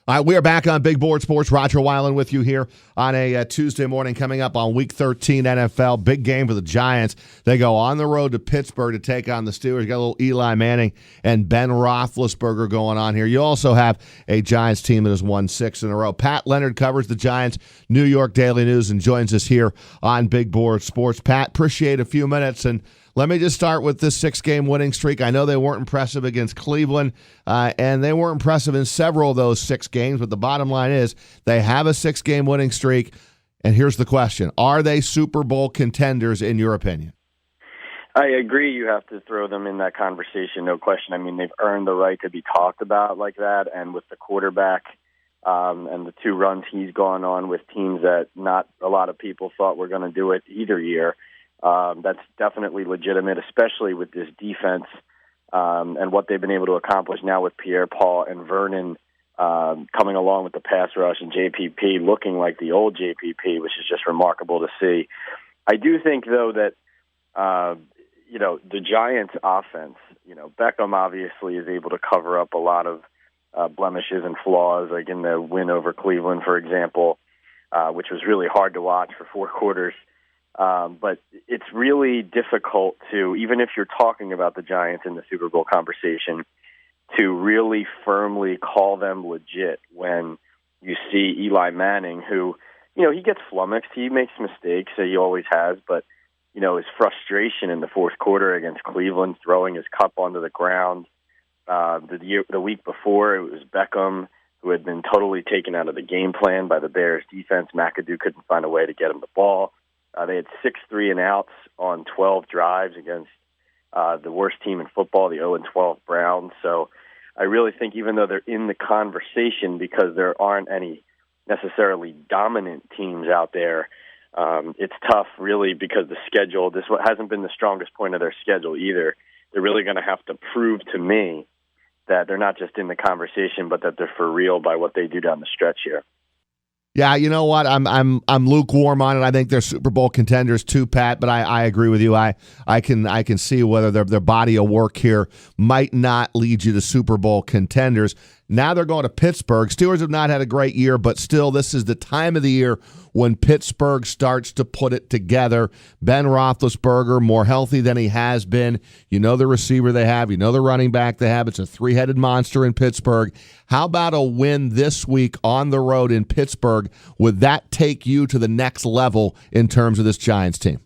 All right, we are back on Big Board Sports. Roger Weiland with you here on a Tuesday morning, coming up on Week 13 NFL. Big game for the Giants. They go on the road to Pittsburgh to take on the Steelers. Got a little Eli Manning and Ben Roethlisberger going on here. You also have a Giants team that has won 6 in a row. Pat Leonard covers the Giants New York Daily News and joins us here on Big Board Sports. Pat, appreciate a few minutes, and let me just start with this 6-game winning streak. I know they weren't impressive against Cleveland, and they weren't impressive in several of those 6 games, but the bottom line is they have a 6-game winning streak, and here's the question. Are they Super Bowl contenders in your opinion? I agree you have to throw them in that conversation, no question. I mean, they've earned the right to be talked about like that, and with the quarterback and the 2 runs he's gone on with teams that not a lot of people thought were going to do it either year. That's definitely legitimate, especially with this defense and what they've been able to accomplish now with Pierre-Paul and Vernon coming along with the pass rush and JPP looking like the old JPP, which is just remarkable to see. I do think, though, that, the Giants' offense, Beckham obviously is able to cover up a lot of blemishes and flaws, like in the win over Cleveland, for example, which was really hard to watch for 4 quarters. But it's really difficult to, even if you're talking about the Giants in the Super Bowl conversation, to really firmly call them legit when you see Eli Manning, who, he gets flummoxed, he makes mistakes, he always has, but, his frustration in the 4th quarter against Cleveland, throwing his cup onto the ground. The week before, it was Beckham, who had been totally taken out of the game plan by the Bears defense. McAdoo couldn't find a way to get him the ball. They had 6 3-and-outs on 12 drives against the worst team in football, the 0-12 Browns. So I really think even though they're in the conversation because there aren't any necessarily dominant teams out there, it's tough really because the schedule, this hasn't been the strongest point of their schedule either. They're really going to have to prove to me that they're not just in the conversation, but that they're for real by what they do down the stretch here. Yeah, you know what? I'm lukewarm on it. I think they're Super Bowl contenders too, Pat. But I agree with you. I can see whether their body of work here might not lead you to Super Bowl contenders. Now they're going to Pittsburgh. Steelers have not had a great year, but still, this is the time of the year when Pittsburgh starts to put it together. Ben Roethlisberger, more healthy than he has been. You know the receiver they have. You know the running back they have. It's a 3-headed monster in Pittsburgh. How about a win this week on the road in Pittsburgh? Would that take you to the next level in terms of this Giants team?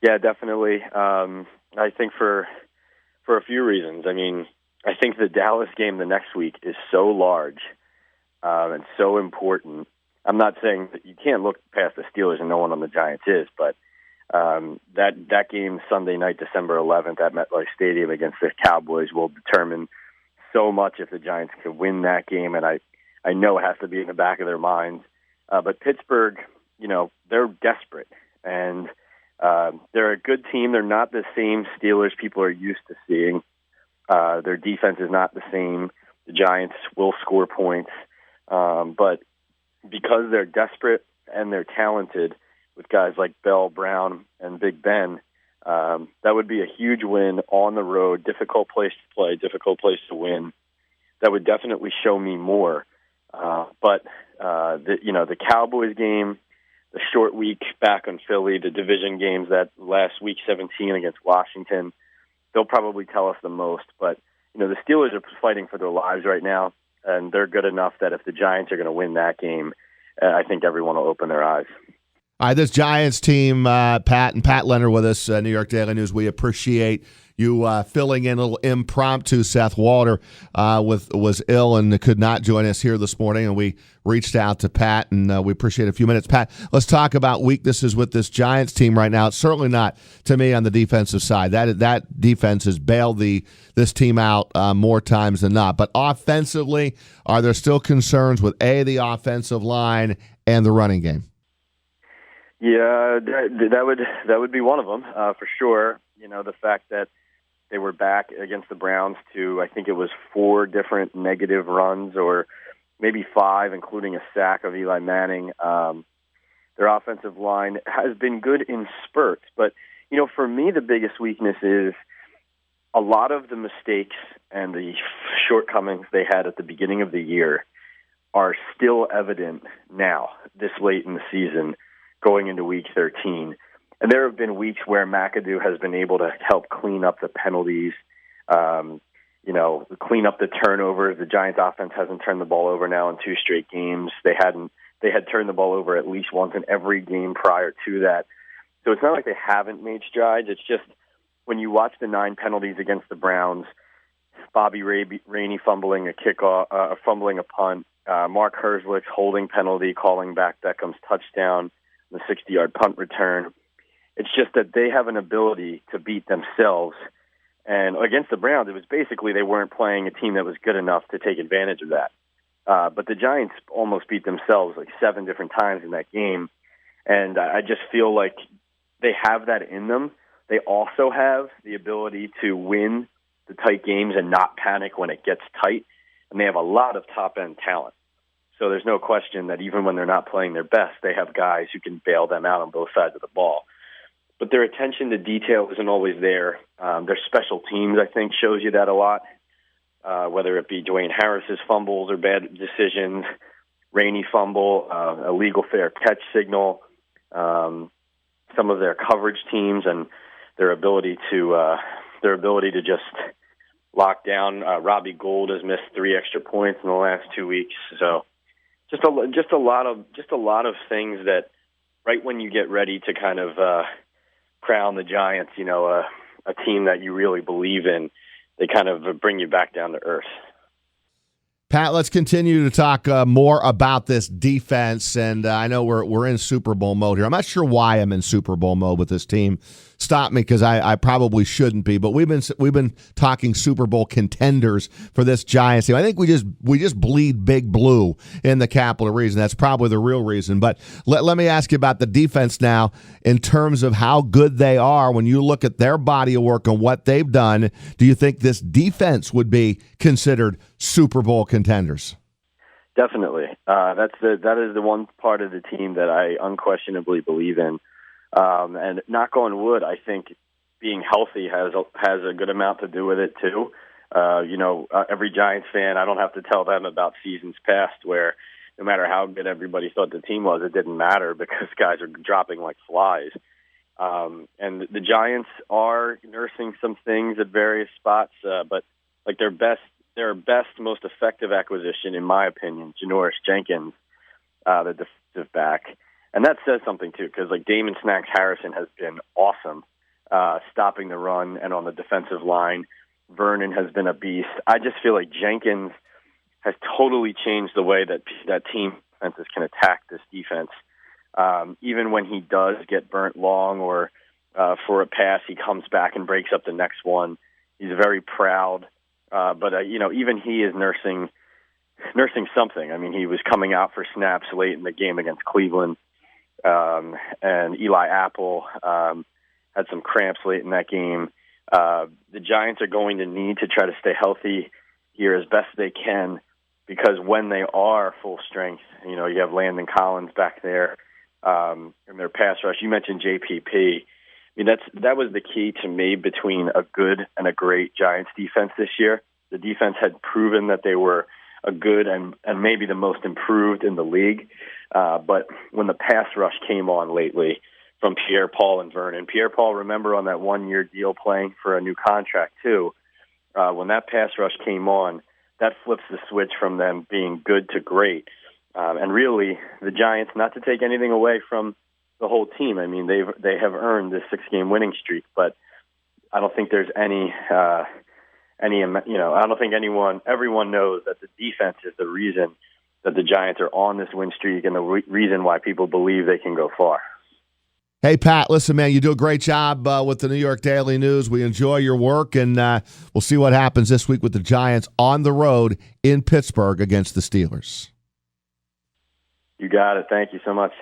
Yeah, definitely. I think for a few reasons. I mean, I think the Dallas game the next week is so large and so important. I'm not saying that you can't look past the Steelers and no one on the Giants is, but that game Sunday night, December 11th at MetLife Stadium against the Cowboys will determine so much if the Giants can win that game, and I know it has to be in the back of their minds. But Pittsburgh, they're desperate, and they're a good team. They're not the same Steelers people are used to seeing. Their defense is not the same. The Giants will score points. But because they're desperate and they're talented with guys like Bell, Brown, and Big Ben, that would be a huge win on the road, difficult place to play, difficult place to win. That would definitely show me more. But the Cowboys game, the short week back on Philly, the division games that last week 17 against Washington, they'll probably tell us the most. But, the Steelers are fighting for their lives right now, and they're good enough that if the Giants are going to win that game, I think everyone will open their eyes. All right, this Giants team, Pat Leonard with us, New York Daily News. We appreciate you filling in a little impromptu. Seth Walter was ill and could not join us here this morning, and we reached out to Pat, and we appreciate a few minutes. Pat, let's talk about weaknesses with this Giants team right now. It's certainly not, to me, on the defensive side. That defense has bailed this team out more times than not. But offensively, are there still concerns with, the offensive line and the running game? Yeah, that would be one of them for sure. The fact that they were back against the Browns to, I think it was 4 different negative runs, or maybe 5, including a sack of Eli Manning. Their offensive line has been good in spurts, but for me the biggest weakness is a lot of the mistakes and the shortcomings they had at the beginning of the year are still evident now, this late in the season, going into Week 13. And there have been weeks where McAdoo has been able to help clean up the penalties, clean up the turnovers. The Giants' offense hasn't turned the ball over now in 2 straight games. They had turned the ball over at least once in every game prior to that. So it's not like they haven't made strides. It's just when you watch the 9 penalties against the Browns, Bobby Rainey fumbling a kickoff, fumbling a punt, Mark Herzlich's holding penalty, calling back Beckham's touchdown, the 60-yard punt return. It's just that they have an ability to beat themselves. And against the Browns, it was basically they weren't playing a team that was good enough to take advantage of that. But the Giants almost beat themselves like 7 different times in that game. And I just feel like they have that in them. They also have the ability to win the tight games and not panic when it gets tight. And they have a lot of top-end talent. So there's no question that even when they're not playing their best, they have guys who can bail them out on both sides of the ball. But their attention to detail isn't always there. Their special teams, I think, shows you that a lot, whether it be Dwayne Harris's fumbles or bad decisions, Rainey fumble, a legal fair catch signal, some of their coverage teams and their ability to just lock down. Robbie Gould has missed 3 extra points in the last 2 weeks, so just a lot of things that right when you get ready to kind of crown the Giants, a team that you really believe in, they kind of bring you back down to earth. Pat, let's continue to talk more about this defense, and I know we're in Super Bowl mode here. I'm not sure why I'm in Super Bowl mode with this team. Stop me, because I probably shouldn't be. But we've been talking Super Bowl contenders for this Giants team. I think we just bleed big blue in the capital region. That's probably the real reason. But let me ask you about the defense now in terms of how good they are. When you look at their body of work and what they've done, do you think this defense would be considered Super Bowl contenders? Definitely. That is the one part of the team that I unquestionably believe in. And knock on wood, I think being healthy has a good amount to do with it too. Every Giants fan, I don't have to tell them about seasons past where no matter how good everybody thought the team was, it didn't matter because guys are dropping like flies. And the Giants are nursing some things at various spots, but like their best, most effective acquisition, in my opinion, Janoris Jenkins, the defensive back. And that says something, too, because like Damon Snacks Harrison has been awesome stopping the run and on the defensive line. Vernon has been a beast. I just feel like Jenkins has totally changed the way that team defenses can attack this defense. Even when he does get burnt long or for a pass, he comes back and breaks up the next one. He's very proud. But even he is nursing something. I mean, he was coming out for snaps late in the game against Cleveland. And Eli Apple had some cramps late in that game. The Giants are going to need to try to stay healthy here as best they can because when they are full strength, you have Landon Collins back there in their pass rush. You mentioned JPP. I mean, that was the key to me between a good and a great Giants defense this year. The defense had proven that they were a good and maybe the most improved in the league. But when the pass rush came on lately from Pierre-Paul and Vernon, Pierre-Paul, remember, on that 1-year deal playing for a new contract too, when that pass rush came on, that flips the switch from them being good to great. And really, the Giants, not to take anything away from the whole team, I mean, they have earned this 6-game winning streak, but I don't think there's I don't think everyone knows that the defense is the reason that the Giants are on this win streak and the reason why people believe they can go far. Hey, Pat, listen, man, you do a great job with the New York Daily News. We enjoy your work, and we'll see what happens this week with the Giants on the road in Pittsburgh against the Steelers. You got it. Thank you so much.